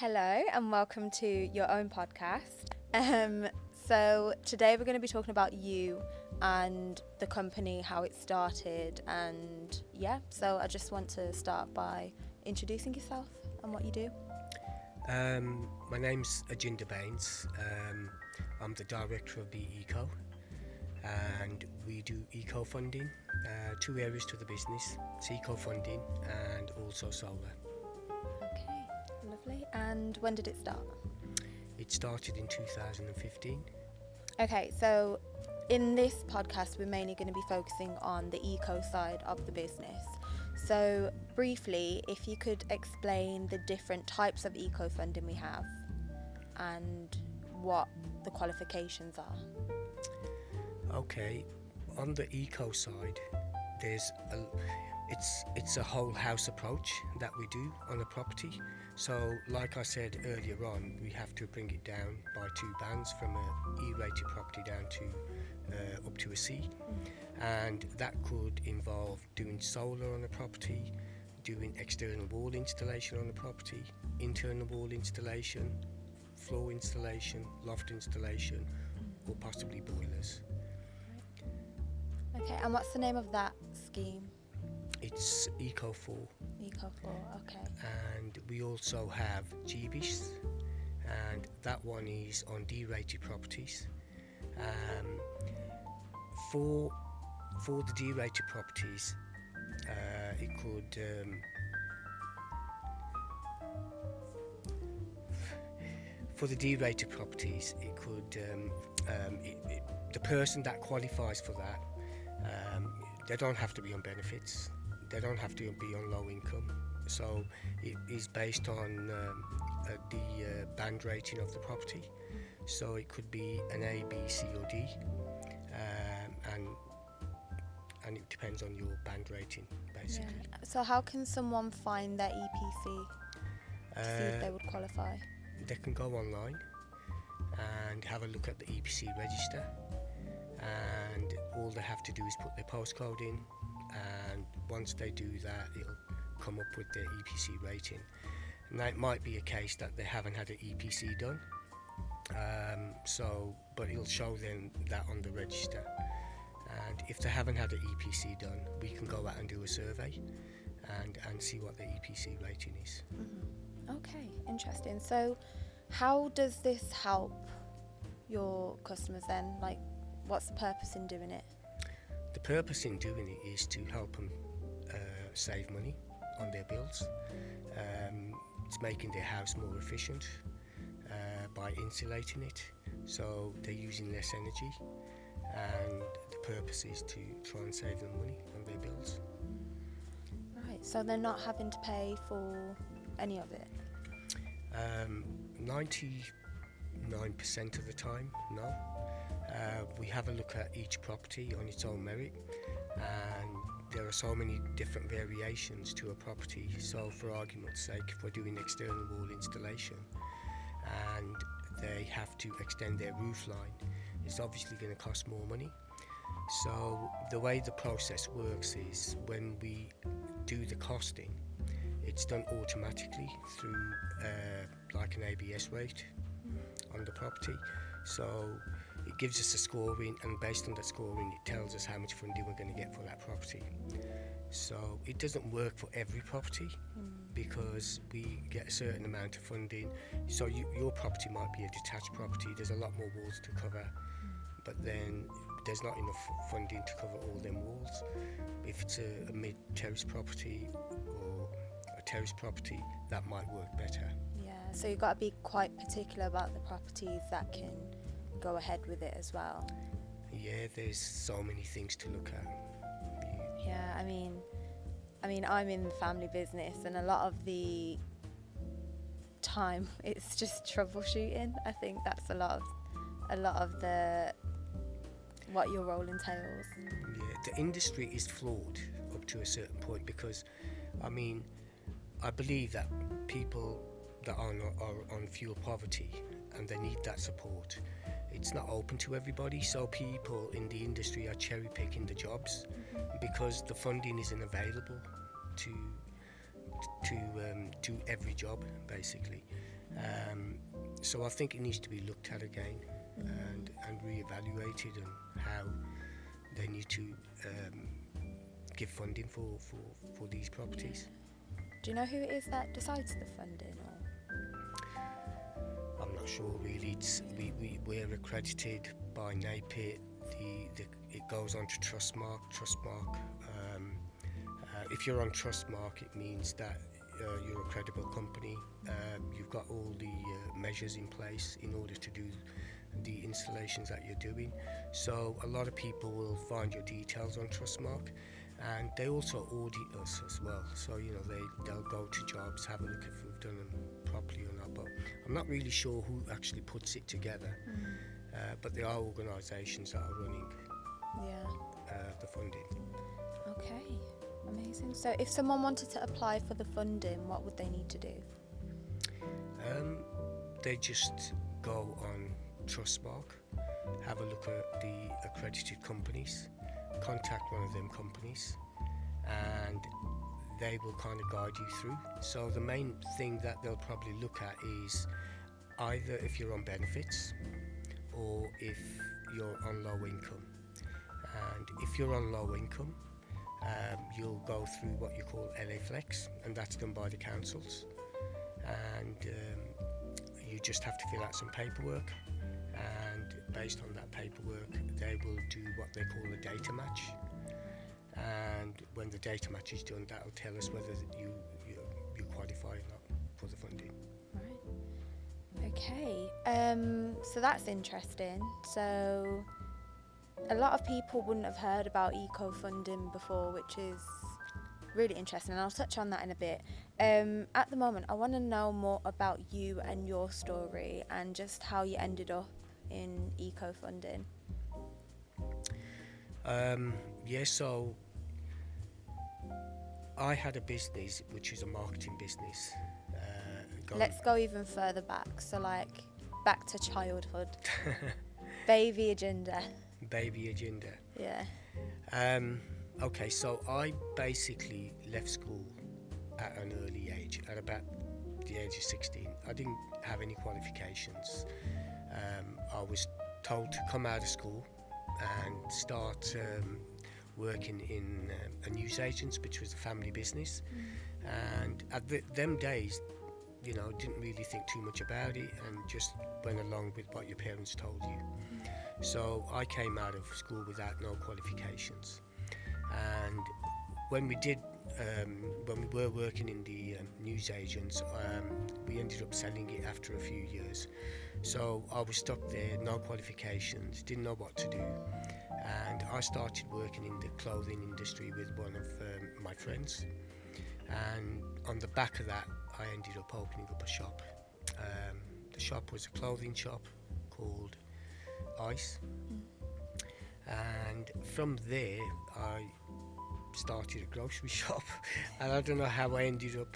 Hello and welcome to your own podcast. So today we're going to be talking about you and the company, how it started, and so I just want to start by introducing yourself and what you do. My name's Ajinder Baines. I'm the director of the Eco, and we do eco funding, two areas to the business. It's eco funding and also solar. Okay, lovely. And when did it start? It started in 2015. Okay, so in this podcast we're mainly going to be focusing on the eco side of the business. So briefly, if you could explain the different types of eco funding we have and what the qualifications are. Okay, on the eco side, it's a whole house approach that we do on a property. So like I said earlier on, we have to bring it down by two bands, from a E-rated property down to up to a C. And that could involve doing solar on a property, doing external wall installation on a property, internal wall installation, floor installation, loft installation, or possibly boilers. Okay, and what's the name of that scheme? It's Eco4. Eco4, okay. And we also have GBIS, and that one is on D-rated properties. For the D-rated properties, it could for the D-rated properties, it could the person that qualifies for that, they don't have to be on benefits. They don't have to be on low income. So it is based on the band rating of the property. So it could be an A, B, C or D, and it depends on your band rating, basically. Yeah. So how can someone find their EPC to see if they would qualify? They can go online and have a look at the EPC register, and all they have to do is put their postcode in, and once they do that, it'll come up with their EPC rating. Now it might be a case that they haven't had an EPC done, but it'll show them that on the register. And if they haven't had an EPC done, we can go out and do a survey and see what the EPC rating is. Mm-hmm. Okay, interesting. So how does this help your customers then? Like, what's the purpose in doing it? The purpose in doing it is to help them save money on their bills. It's making their house more efficient by insulating it, so they're using less energy, and the purpose is to try and save them money on their bills. Right, so they're not having to pay for any of it? 99% of the time, no. We have a look at each property on its own merit, and there are so many different variations to a property. So for argument's sake, if we're doing external wall installation and they have to extend their roof line, it's obviously going to cost more money. So the way the process works is, when we do the costing, it's done automatically through like an ABS rate on the property. So it gives us a scoring, and based on that scoring it tells us how much funding we're going to get for that property. So it doesn't work for every property, because we get a certain amount of funding. So your property might be a detached property, there's a lot more walls to cover, but then there's not enough funding to cover all them walls. If it's a mid-terrace property or a terrace property, that might work better. Yeah, so you've got to be quite particular about the properties that can go ahead with it as well. Yeah, there's so many things to look at. Yeah, I mean I'm in the family business, and a lot of the time it's just troubleshooting. I think that's a lot of the what your role entails. Yeah, the industry is flawed up to a certain point, because I believe that people that are on fuel poverty and they need that support, it's not open to everybody. So people in the industry are cherry picking the jobs because the funding isn't available to do every job, basically. So I think it needs to be looked at again and re-evaluated on how they need to give funding for these properties. Do you know who it is that decides the funding? Or? I'm not sure really. We're accredited by NAPIT. It goes on to Trustmark. If you're on Trustmark, it means that you're a credible company. You've got all the measures in place in order to do the installations that you're doing. So a lot of people will find your details on Trustmark, and they also audit us as well. So they'll go to jobs, have a look if we've done them properly or not. But I'm not really sure who actually puts it together. But there are organisations that are running the funding. Okay, amazing. So if someone wanted to apply for the funding, what would they need to do? They just go on Trustmark, have a look at the accredited companies, contact one of them companies, and they will kind of guide you through. So the main thing that they'll probably look at is either if you're on benefits or if you're on low income. And if you're on low income, you'll go through what you call LA Flex, and that's done by the councils. And you just have to fill out some paperwork, and based on that paperwork they will do what they call a data match, and when the data match is done, that will tell us whether you qualify or not for the funding. Right. Okay. So that's interesting. So a lot of people wouldn't have heard about eco-funding before, which is really interesting, and I'll touch on that in a bit. At the moment, I want to know more about you and your story and just how you ended up in eco-funding. So I had a business which is a marketing business. Let's go even further back, so like back to childhood. Baby agenda. Yeah. Okay, so I basically left school at an early age, at about the age of 16. I didn't have any qualifications. I was told to come out of school and start working in a newsagents, which was a family business. And at them days, didn't really think too much about it and just went along with what your parents told you. So I came out of school without no qualifications. And when we were working in the newsagents, we ended up selling it after a few years. So I was stuck there, no qualifications, didn't know what to do. And I started working in the clothing industry with one of my friends. And on the back of that, I ended up opening up a shop. The shop was a clothing shop called Ice. And from there, I started a grocery shop, and I don't know how I ended up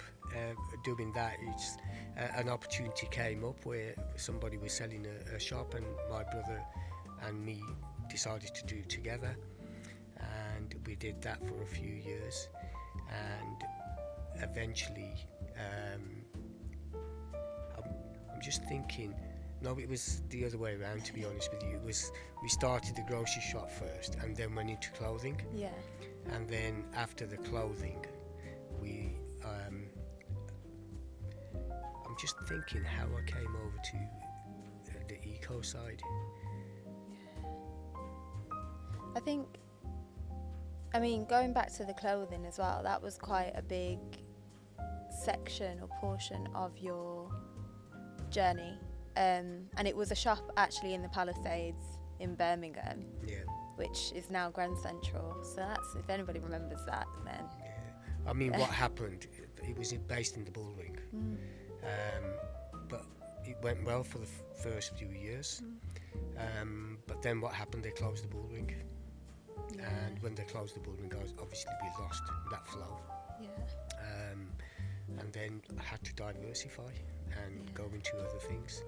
doing that. It's an opportunity came up where somebody was selling a shop, and my brother and me decided to do it together, and we did that for a few years, and eventually I'm just thinking, no, it was the other way around, to be honest with you. It was, we started the grocery shop first and then went into clothing. Yeah. And then after the clothing, I'm just thinking how I came over to the eco side. I mean, going back to the clothing as well, that was quite a big section or portion of your journey. And it was a shop actually in the Palisades in Birmingham, which is now Grand Central. So that's, if anybody remembers that, then. Yeah. I mean, what happened? It was based in the Bullring, but it went well for the first few years. But then what happened? They closed the Bullring, and when they closed the Bullring, obviously we lost that flow. And then I had to diversify and go into other things.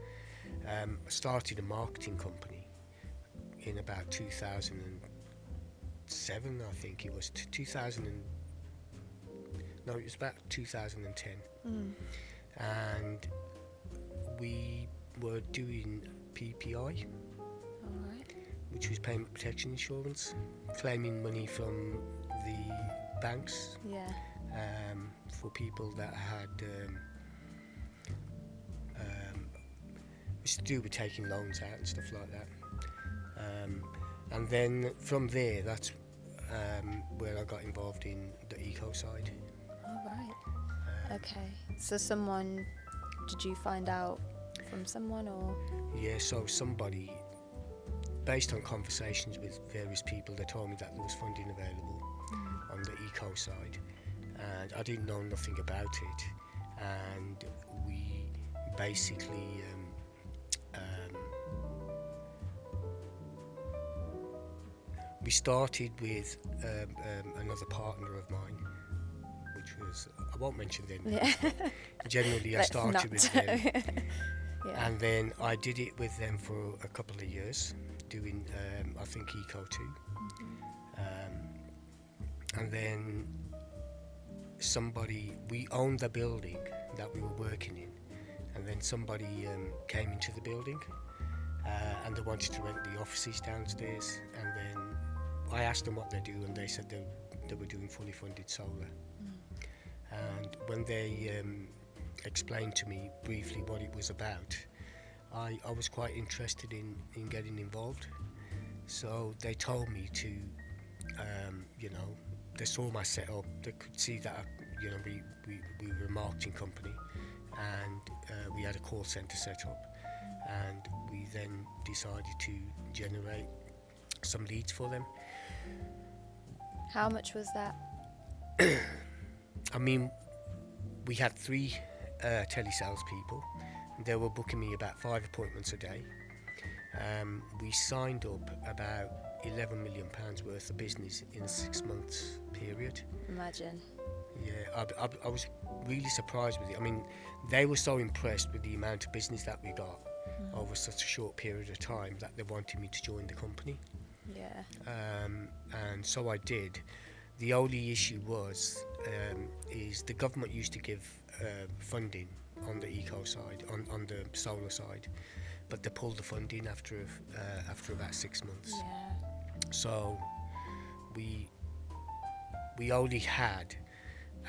I started a marketing company in about 2007, I think it was. It was about 2010. And we were doing PPI, All right. which was payment protection insurance, claiming money from the banks Yeah. for people that had it's to do with taking loans out and stuff like that. And then from there, that's where I got involved in the eco side. All right. Okay. So did you find out from someone or? Yeah, so somebody, based on conversations with various people, they told me that there was funding available on the eco side, and I didn't know nothing about it, and we basically we started with another partner of mine, which was, I won't mention them. Yeah. Generally, I Let's started not. with them. Yeah. And then I did it with them for a couple of years, doing, I think, Eco 2. And then we owned the building that we were working in, and then somebody came into the building and they wanted to rent the offices downstairs. And then I asked them what they do, and they said they were doing fully funded solar. And when they explained to me briefly what it was about, I was quite interested in getting involved. So they told me to, they saw my setup, they could see that, we were a marketing company, and we had a call centre set up, and we then decided to generate some leads for them. How much was that? I mean, we had 3 telesales people. They were booking me about 5 appointments a day. We signed up about £11 million worth of business in a 6 months period. Imagine. Yeah, I was really surprised with it. I mean, they were so impressed with the amount of business that we got over such a short period of time that they wanted me to join the company. Yeah. And so I did. The only issue was is the government used to give funding on the eco side, on the solar side, but they pulled the funding after about 6 months. Yeah. So we only had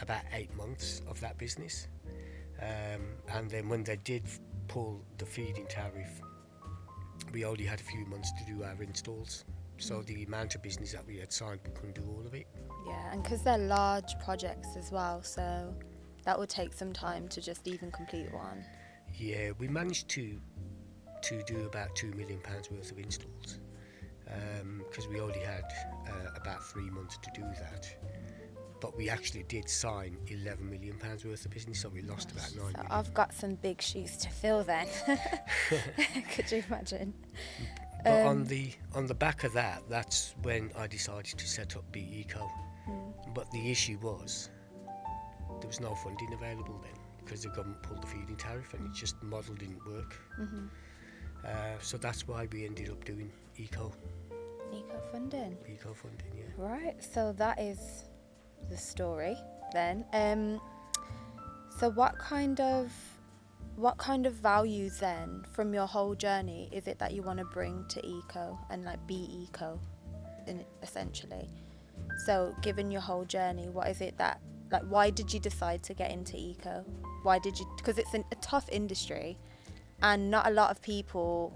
about 8 months of that business, and then when they did pull the feed-in tariff, we only had a few months to do our installs. So the amount of business that we had signed, we couldn't do all of it. Yeah, and because they're large projects as well, so that would take some time to just even complete one. Yeah, we managed to do about £2 million worth of installs, because we only had about 3 months to do that. But we actually did sign £11 million worth of business, so we lost about 9 So million. I've got some big shoes to fill then. Could you imagine? But on the back of that, that's when I decided to set up Be Eco. But the issue was there was no funding available then, because the government pulled the feed-in tariff, and it just the model didn't work. So that's why we ended up doing Eco Funding. yeah. Right, so that is the story then. So what kind of values then from your whole journey is it that you want to bring to eco and like be eco essentially? So given your whole journey, what is it that, like, why did you decide to get into eco? Because it's a tough industry, and not a lot of people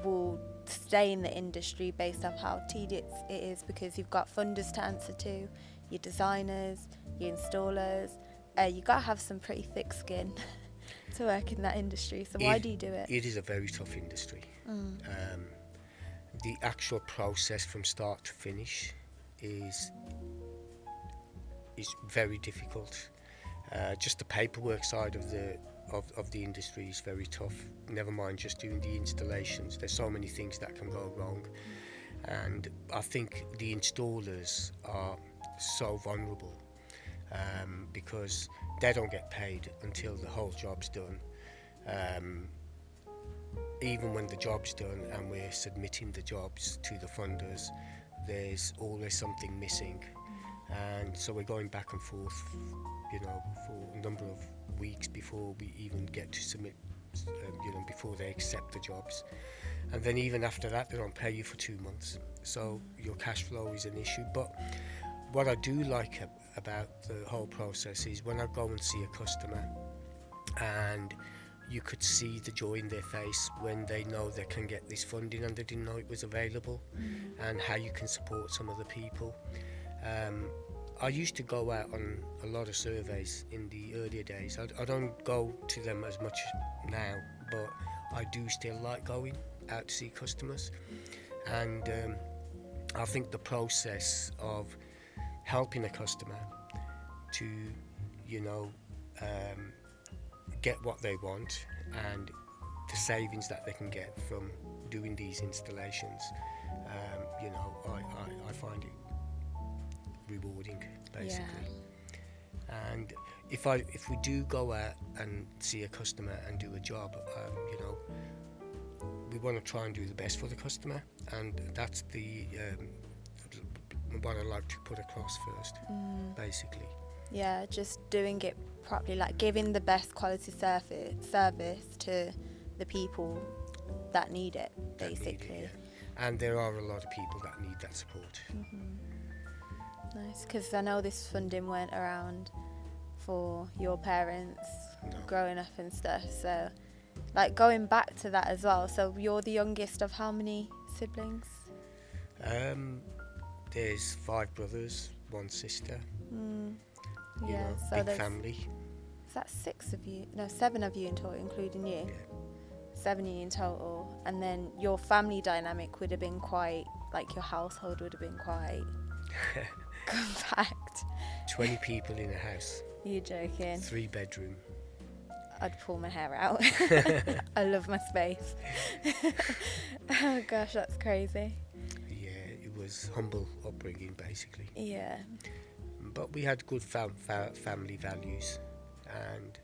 will stay in the industry based off how tedious it is, because you've got funders to answer to, your designers, your installers. You gotta have some pretty thick skin to work in that industry. So why do you do it? It is a very tough industry. The actual process from start to finish is very difficult. Just the paperwork side of the industry is very tough. Never mind just doing the installations. There's so many things that can go wrong, and I think the installers are so vulnerable, because they don't get paid until the whole job's done. Even when the job's done and we're submitting the jobs to the funders, there's always something missing, and so we're going back and forth, for a number of weeks before we even get to submit before they accept the jobs. And then even after that, they don't pay you for 2 months. So your cash flow is an issue. But what I do like about the whole process is when I go and see a customer, and you could see the joy in their face when they know they can get this funding and they didn't know it was available, and how you can support some of the people. I used to go out on a lot of surveys in the earlier days. I don't go to them as much now, but I do still like going out to see customers. And I think the process of helping a customer to, get what they want, and the savings that they can get from doing these installations, I find it rewarding, basically. Yeah. And if we do go out and see a customer and do a job, we want to try and do the best for the customer, and that's what I like to put across first, basically. Yeah, just doing it properly, like giving the best quality service to the people that need it, basically. And there are a lot of people that need that support. Nice, because I know this funding weren't around for your parents growing up and stuff, so like going back to that as well. So you're the youngest of how many siblings? There's 5 brothers, 1 sister. So big family. Is that 6 of you? No, 7 of you in total, including you. Yeah. 7 of you in total, and then your family dynamic would have been quite, like your household would have been quite compact. 20 people in a house. You're joking. 3 bedroom. I'd pull my hair out. I love my space. Oh gosh, that's crazy. Yeah, it was humble upbringing, basically. Yeah. But we had good family values, and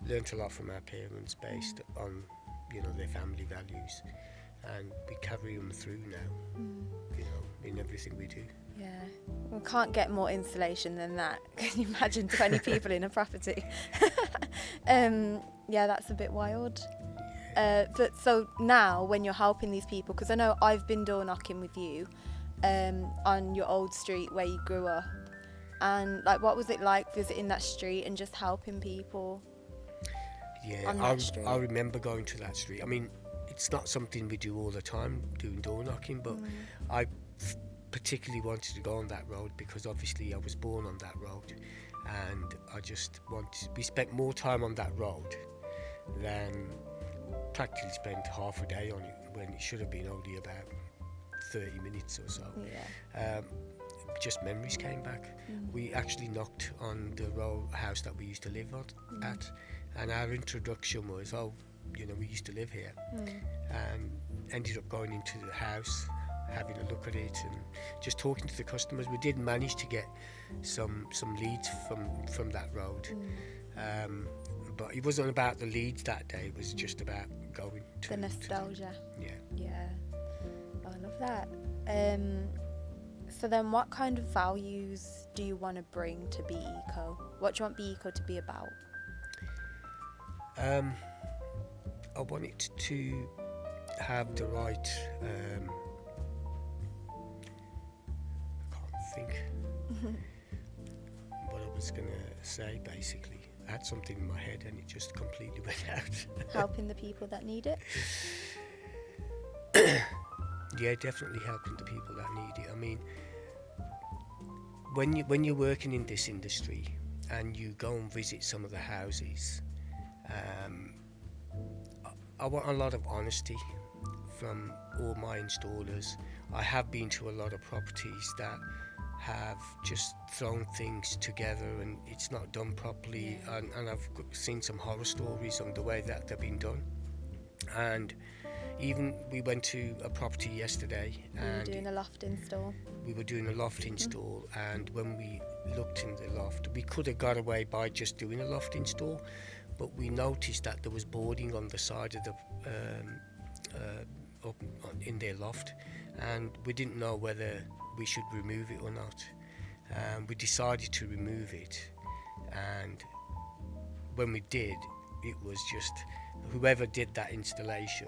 learnt a lot from our parents based on, their family values, and we carry them through now, in everything we do. Yeah, we can't get more insulation than that. Can you imagine 20 people in a property? Yeah, that's a bit wild. But so now when you're helping these people, because I know I've been door knocking with you on your old street where you grew up, and like what was it like visiting that street and just helping people? Yeah, on that street? I remember going to that street. I mean, it's not something we do all the time, doing door knocking, but I particularly wanted to go on that road because obviously I was born on that road, and we spent more time on that road than practically spent half a day on it, when it should have been only about 30 minutes or so. Yeah. Just memories came back. We actually knocked on the house that we used to live at, and our introduction was, we used to live here, and ended up going into the house, having a look at it, and just talking to the customers. We did manage to get some leads from that road, but it wasn't about the leads that day. It was just about going to the nostalgia. Yeah. Oh, I love that. So then what kind of values do you want to bring to Be Eco? What do you want Be Eco to be about? I want it to have the right I can't think what I was going to say, basically. I had something in my head and it just completely went out. Helping the people that need it? Yeah, definitely helping the people that need it. I mean, when you're working in this industry and you go and visit some of the houses, I want a lot of honesty from all my installers. I have been to a lot of properties that have just thrown things together and it's not done properly, and I've seen some horror stories on the way that they've been done. And even we went to a property yesterday and doing a loft install. We were doing a loft install, and when we looked in the loft, we could have got away by just doing a loft install, but we noticed that there was boarding on the side of the up in their loft, and we didn't know whether we should remove it or not. We decided to remove it, and when we did, it was just whoever did that installation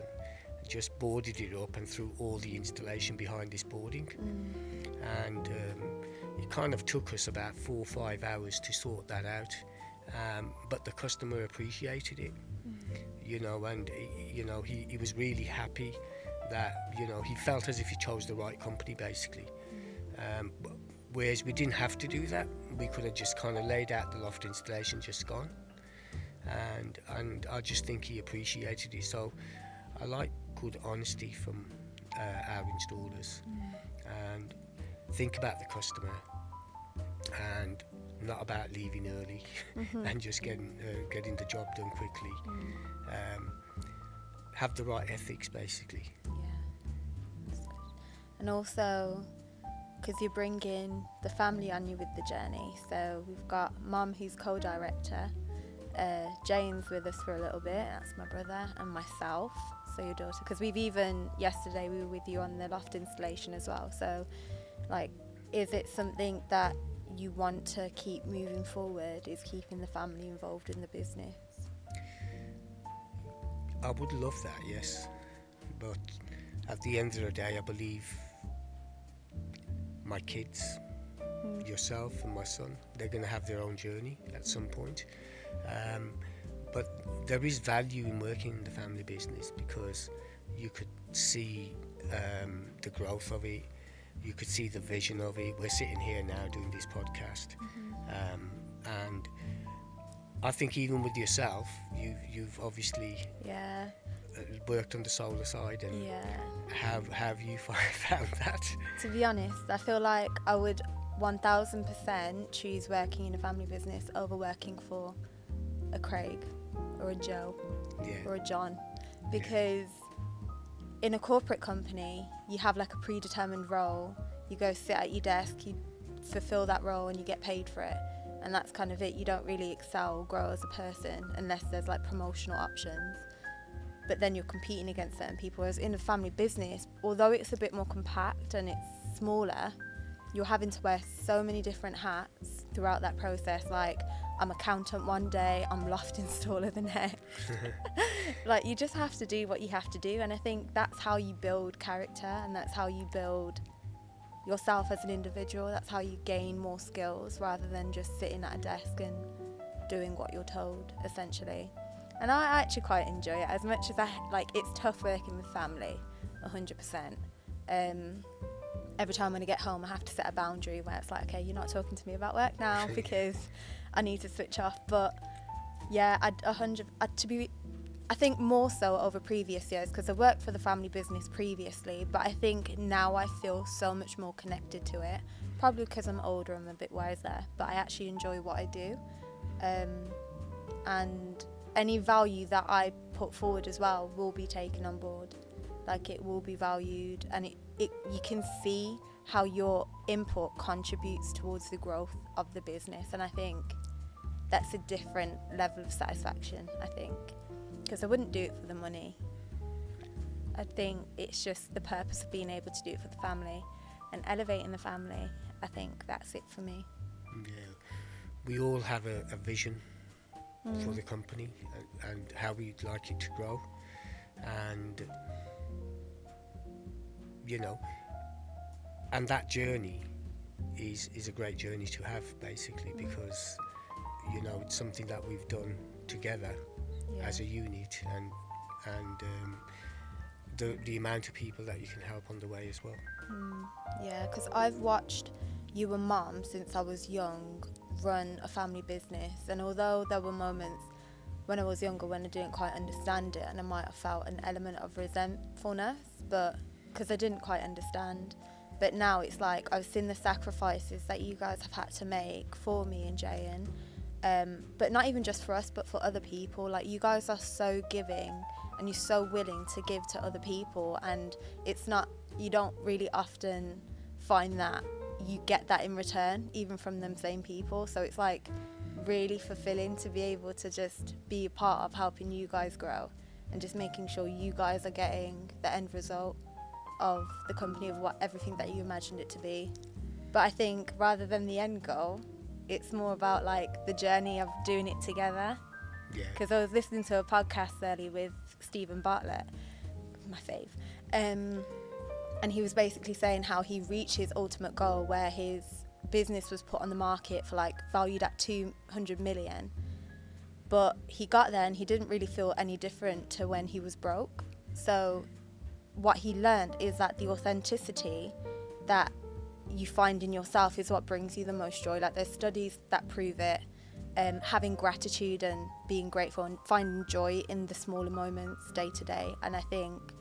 just boarded it up and threw all the installation behind this boarding. And it kind of took us about 4 or 5 hours to sort that out, but the customer appreciated it, you know, and you know, he was really happy that, you know, he felt as if he chose the right company basically. Whereas we didn't have to do that. We could have just kind of laid out the loft installation, just gone, and I just think he appreciated it. So I like good honesty from our installers, and think about the customer and not about leaving early and just getting the job done quickly. Have the right ethics basically. Yeah, that's good. And also, because you're bringing the family on you with the journey, so we've got Mum, who's co-director, Jane's with us for a little bit, that's my brother, and myself, so your daughter, because yesterday we were with you on the loft installation as well. So like, is it something that you want to keep moving forward, is keeping the family involved in the business? I would love that, yes, but at the end of the day I believe my kids, yourself and my son, they're going to have their own journey at some point. But there is value in working in the family business, because you could see the growth of it, you could see the vision of it. We're sitting here now doing this podcast, and I think even with yourself, you've obviously worked on the solar side, and have you found that? To be honest, I feel like I would 1000% choose working in a family business over working for a Craig or a Joe or a John, because in a corporate company you have like a predetermined role, you go sit at your desk, you fulfill that role and you get paid for it, and that's kind of it. You don't really excel or grow as a person unless there's like promotional options, but then you're competing against certain people. Whereas in a family business, although it's a bit more compact and it's smaller, you're having to wear so many different hats throughout that process. Like, I'm accountant one day, I'm loft installer the next. Like, you just have to do what you have to do, and I think that's how you build character, and that's how you build yourself as an individual. That's how you gain more skills, rather than just sitting at a desk and doing what you're told, essentially. And I actually quite enjoy it, as much as it's tough working with family, 100%. Every time when I get home, I have to set a boundary where it's like, okay, you're not talking to me about work now because I need to switch off. But yeah, I think more so over previous years, because I worked for the family business previously, but I think now I feel so much more connected to it, probably because I'm older, I'm a bit wiser, but I actually enjoy what I do. And any value that I put forward as well will be taken on board. Like, it will be valued, and you can see how your input contributes towards the growth of the business, and I think that's a different level of satisfaction, I think, because I wouldn't do it for the money. I think it's just the purpose of being able to do it for the family and elevating the family. I think that's it for me. Yeah, we all have a vision for the company and how we'd like it to grow, and you know, and that journey is a great journey to have, basically, because you know, it's something that we've done together as a unit, and the amount of people that you can help on the way as well. Yeah, because I've watched you and Mum since I was young run a family business, and although there were moments when I was younger when I didn't quite understand it, and I might have felt an element of resentfulness, but because I didn't quite understand, but now it's like I've seen the sacrifices that you guys have had to make for me and Jayan, but not even just for us, but for other people. Like, you guys are so giving, and you're so willing to give to other people, and it's not, you don't really often find that you get that in return, even from them same people. So it's like really fulfilling to be able to just be a part of helping you guys grow, and just making sure you guys are getting the end result of the company, of everything that you imagined it to be. But I think rather than the end goal, it's more about like the journey of doing it together, Yeah. Because I was listening to a podcast earlier with Stephen Bartlett, my fave, and he was basically saying how he reached his ultimate goal where his business was put on the market for like valued at 200 million, but he got there and he didn't really feel any different to when he was broke. So what he learned is that the authenticity that you find in yourself is what brings you the most joy. Like, there's studies that prove it. Having gratitude and being grateful and finding joy in the smaller moments day to day. And I think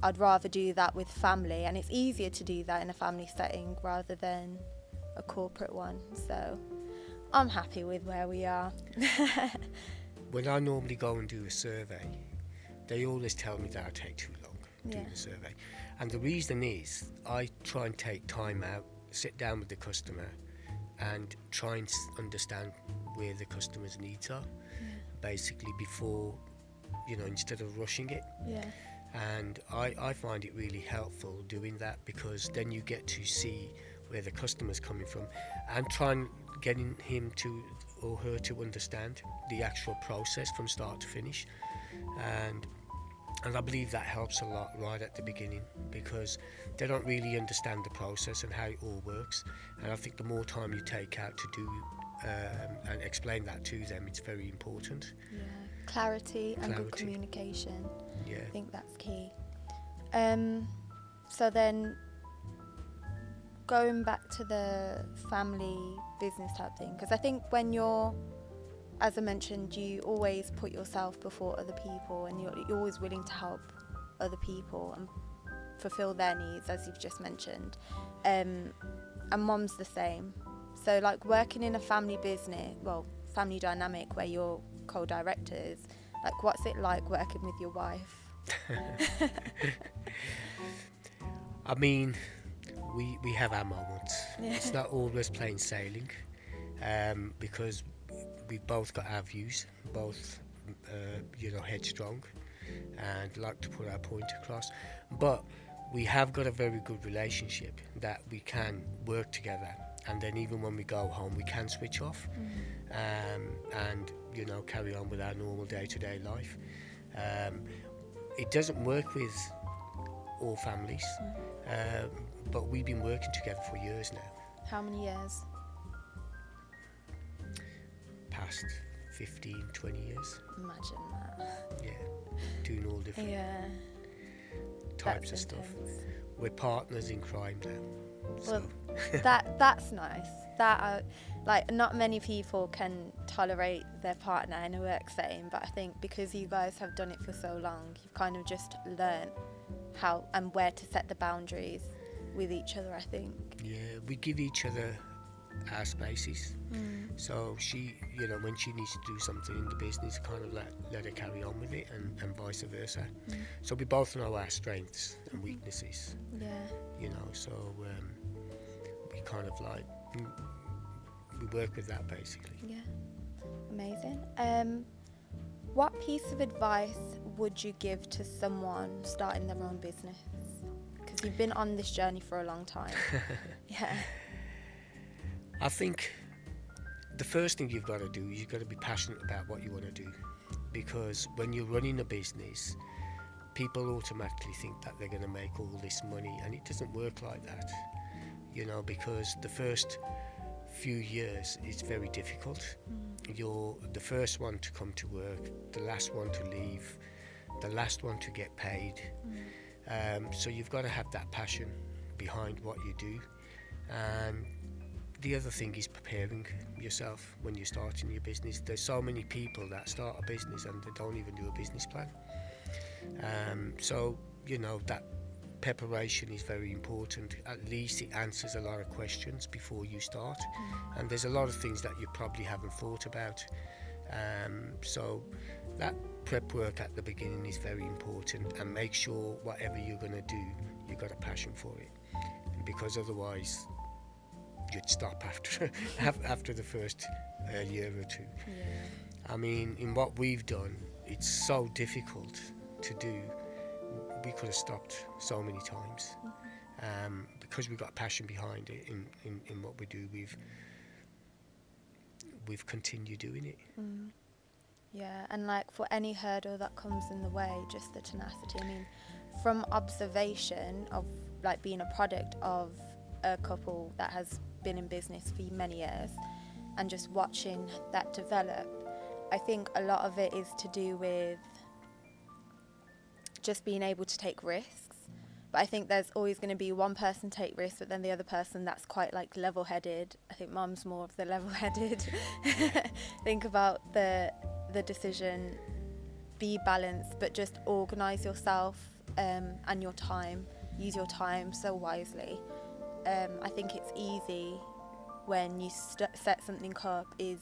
I'd rather do that with family, and it's easier to do that in a family setting rather than a corporate one. So I'm happy with where we are. When I normally go and do a survey, they always tell me that I take too long doing the survey. And the reason is I try and take time out, sit down with the customer and try and understand where the customer's needs are, basically, before, instead of rushing it. And I find it really helpful doing that, because then you get to see where the customer's coming from and try and getting him to or her to understand the actual process from start to finish. And I believe that helps a lot right at the beginning, because they don't really understand the process and how it all works. And I think the more time you take out to do and explain that to them, it's very important. Clarity and good communication. I think that's key. So then, going back to the family business type thing, because I think when you're, as I mentioned, you always put yourself before other people, and you're always willing to help other people and fulfill their needs, as you've just mentioned. And Mom's the same. So, like, working in a family business, family dynamic where you're co-directors, like, what's it like working with your wife? I mean, we have our moments. It's not always plain sailing, because we've both got our views, both headstrong and like to put our point across, but we have got a very good relationship that we can work together, and then even when we go home we can switch off and carry on with our normal day-to-day life. It doesn't work with all families, but we've been working together for years now. How many years? Past 15, 20 years. Imagine that. Yeah, doing all different types of stuff. We're partners in crime now. So. Well, that's nice. Not many people can tolerate their partner in a work setting, but I think because you guys have done it for so long, you've kind of just learned how and where to set the boundaries with each other, I think. Yeah, we give each other our spaces. So she, when she needs to do something in the business, kind of let her carry on with it, and vice versa. So we both know our strengths and weaknesses. So we kind of we work with that basically. Amazing. What piece of advice would you give to someone starting their own business? Because you've been on this journey for a long time. I think the first thing you've got to do is you've got to be passionate about what you want to do, because when you're running a business, people automatically think that they're going to make all this money, and it doesn't work like that, because the first few years is very difficult. You're the first one to come to work, the last one to leave, the last one to get paid. So you've got to have that passion behind what you do. And the other thing is preparing yourself when you're starting your business. There's so many people that start a business and they don't even do a business plan. So that preparation is very important. At least it answers a lot of questions before you start, and there's a lot of things that you probably haven't thought about. So that prep work at the beginning is very important, and make sure whatever you're going to do, you've got a passion for it, because otherwise you'd stop after the first year or two. I mean, in what we've done, it's so difficult to do. We could have stopped so many times, because we've got passion behind it in what we do. We've continued doing it. Yeah, and like for any hurdle that comes in the way, just the tenacity. I mean, from observation of like being a product of a couple that has been in business for many years and just watching that develop, I think a lot of it is to do with just being able to take risks. But I think there's always going to be one person take risks, but then the other person that's quite like level-headed. I think Mum's more of the level-headed. Think about the decision, be balanced, but just organise yourself and your time. Use your time so wisely. I think it's easy when you set something up is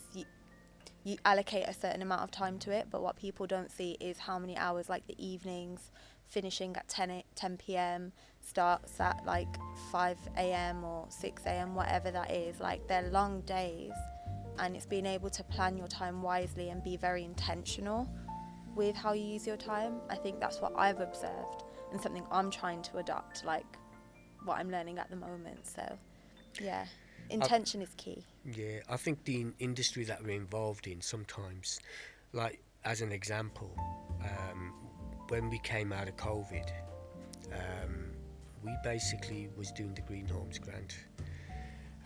you allocate a certain amount of time to it, but what people don't see is how many hours, like the evenings, finishing at 10 p.m, starts at like 5 a.m. or 6 a.m, whatever that is. Like, they're long days, and it's being able to plan your time wisely and be very intentional with how you use your time. I think that's what I've observed and something I'm trying to adopt, like what I'm learning at the moment. So yeah, intention is key. Yeah, I think the industry that we're involved in sometimes, like as an example, when we came out of COVID, we basically was doing the Green Homes Grant,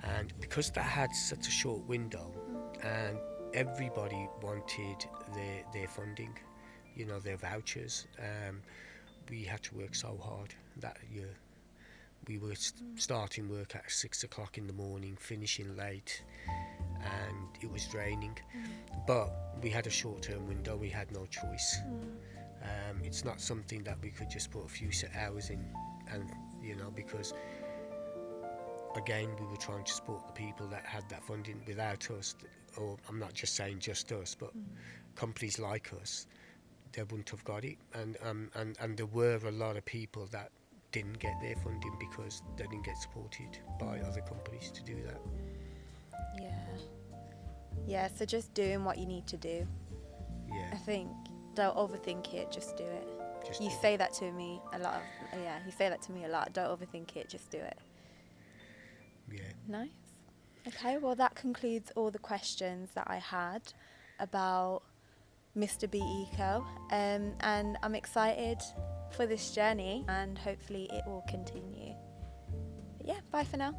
and because that had such a short window, and everybody wanted their funding, you know, their vouchers, we had to work so hard that year. We were starting work at 6 o'clock in the morning, finishing late, and it was draining. But we had a short-term window, we had no choice. It's not something that we could just put a few hours in, and you know, because again, we were trying to support the people that had that funding. Without us, or I'm not just saying just us, but companies like us, they wouldn't have got it. And there were a lot of people that didn't get their funding because they didn't get supported by other companies to do that. Yeah, so just doing what you need to do. Yeah. I think don't overthink it, just do it. You say that to me a lot. You say that to me a lot. Don't overthink it, just do it. Yeah. Nice. Okay, well that concludes all the questions that I had about Mr. B Eco, and I'm excited for this journey, and hopefully it will continue. But yeah, bye for now.